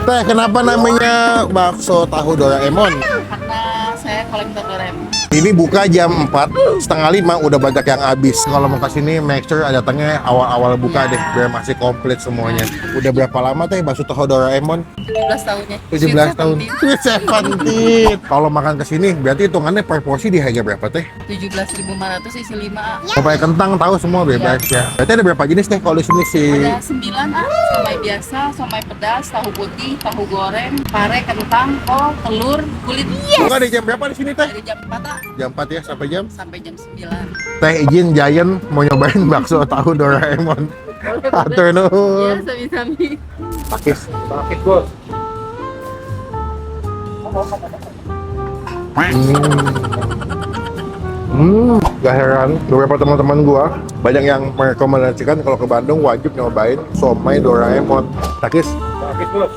Teh, kenapa namanya bakso tahu Doraemon? Karena saya kolektor Doraemon. Ini buka jam 4, setengah 5 udah banyak yang habis. Kalau mau kesini, make sure datangnya awal-awal buka deh, biar masih komplit semuanya. Udah berapa lama teh bakso tahu Doraemon? 17 tahunnya. 17 tahun. Sweet 17. Kalau makan kesini, berarti hitungannya per porsi di harga berapa teh? 17.500 isi 5. Sampai kentang tahu semua bebas ya. Berarti ada berapa jenis teh kalau di sini sih? Ada 9 somai biasa, somai pedas, tahu putih, tahu goreng, pare, kentang, kol, telur, kulit. Buka di jam berapa di sini teh? Dari jam 4 Jam 4 ya sampai jam? sampai jam 9. Teh izin Giant mau nyobain bakso tahu Doraemon. Atur Ya, nuhun. sami-sami. Pakis bos. Gak heran beberapa teman-teman gua banyak yang merekomendasikan kalau ke Bandung wajib nyobain somai Doraemon. Pakis bos.